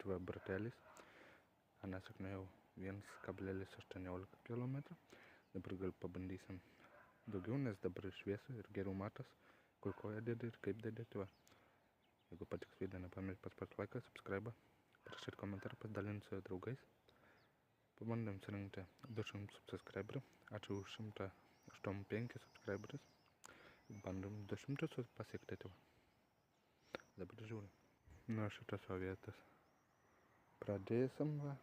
tai va bratelis. Nesakne jau 1,18 km. Dabar gal pabandysim daugiau, nes dabar šviesu ir geriau matos, kur koja dėdė ir kaip dėdė. Tai va. Jeigu patiks video, nepamiršk paspausti laiką, subscribe, parašyti komentarą, pasidalinti su draugais. Pabandėm surinkti 200 subscriberių. Ačiū už 185 subscriberius. Bandom 200 pasiekti. Tai va. Dabar žiūrim. Nuo šitos vietos pradėsim va.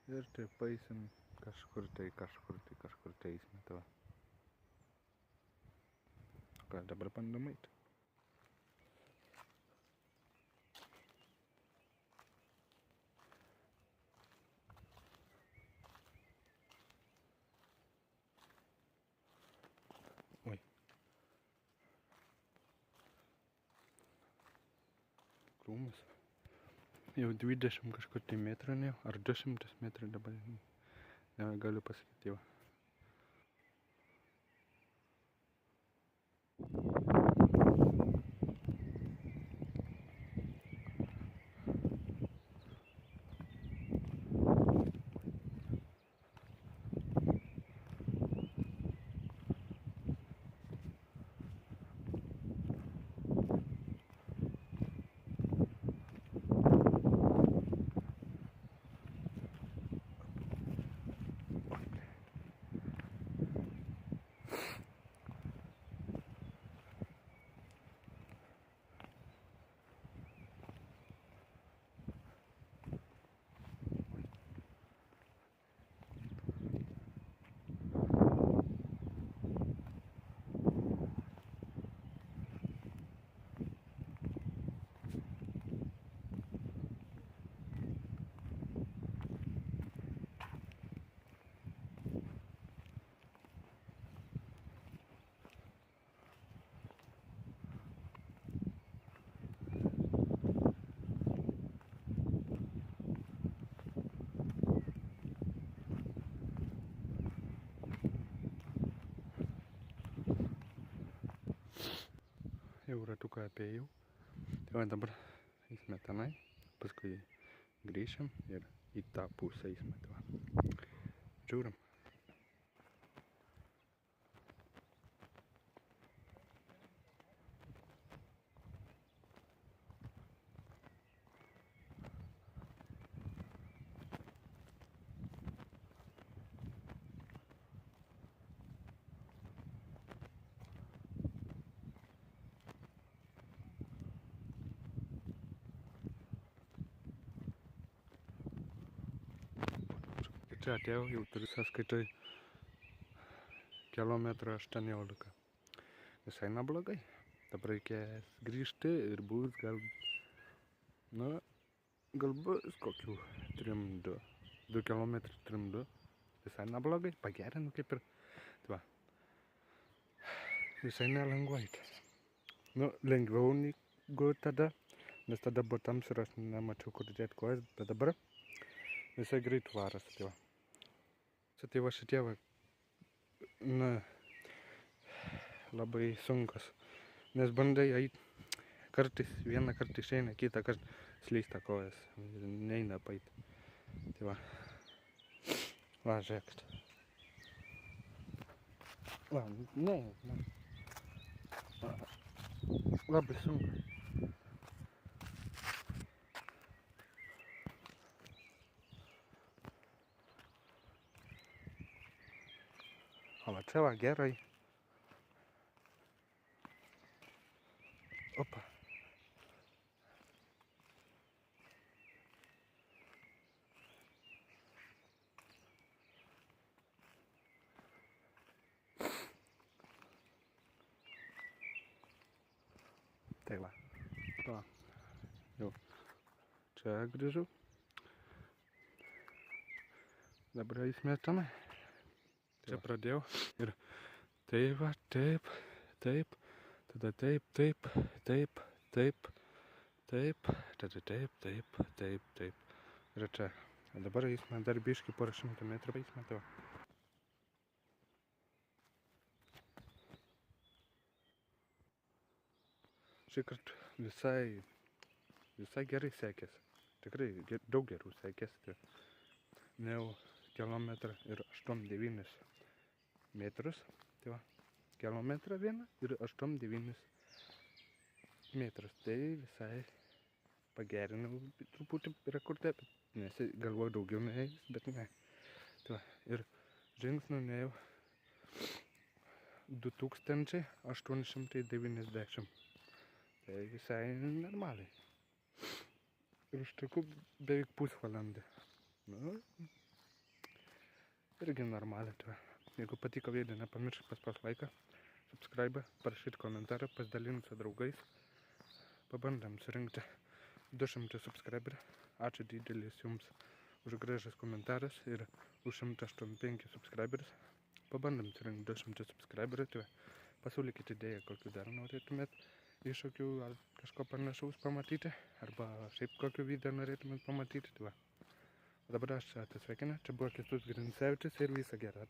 Ir taip eisim kažkur tai eisime. Tai va. Ką dabar bandom eiti. Oi. Krūmas. Jau 20 kažkur tai metrų, ar 200 metrų dabar. Negaliu pasakyti jau. Jau ratuką apėjau. Tai va dabar eisime tenai, paskui grįšim ir į tą pusę eisime. Tai va. Žiūrim. Čia atėjau, jau turiu sąskaitoj kilometrų 18. Visai neblogai. Dabar reikės grįžti ir bus gal bus kokių 2 km 3,2. Visai neblogai, pagerinu kaip ir. Tai va. Visai nelengva eiti. Lengviau negu tada, nes tada buvo tamsu ir aš nemačiau kur dėti kojas, bet dabar visai greit varas. Tai va. Tai va šitie va, labai sunkus, nes bandai eiti, vieną kartą išeina, kitą kartą slysta kojas, neina paeiti. Tai va, žiūrėkit. Va, labai sunku. O va čia va gerai. Opa. Tai va. Jau čia grįžau. Dabar eisime tenai. Čia pradėjau ir tai va, taip, tada taip, tada taip. Ir čia. Dabar eisime dar biškį porą 100 metrų eisime. Tai va. Šįkart visai gerai sekėsi. tikrai daug gerų sekėsi. Nuėjau kilometrą ir 8-9 metrus. Tai va, kilometrą vieną ir 8-9 metrus. Tai visai pagerinau truputį rekordą, nes galvoju daugiau nuėjus, bet ne. Tai va, ir žingsnių nuėjau 2890. Tai visai normaliai. Ir užtruku beveik pusvalandį. Nu, irgi normaliai. Tai va. Jeigu patiko video, nepamiršk paspausti laiką, subscribe, parašyti komentarą, pasidalinti su draugais. Pabandėm surinkti 200 subscriberių. Ačiū didelis jums už gražus komentaras ir už 185 subscriberius. Pabandėm surinkti 200 subscriberių. Tai pasiūlykite idėją, kokiu dar norėtumėt iššūkių ar kažko panašaus pamatyti. Arba šiaip kokiu video norėtumėt pamatyti. Tai va. O dabar aš atsisveikinu. Čia buvo Kęstutis Grincevičius ir visą gerą.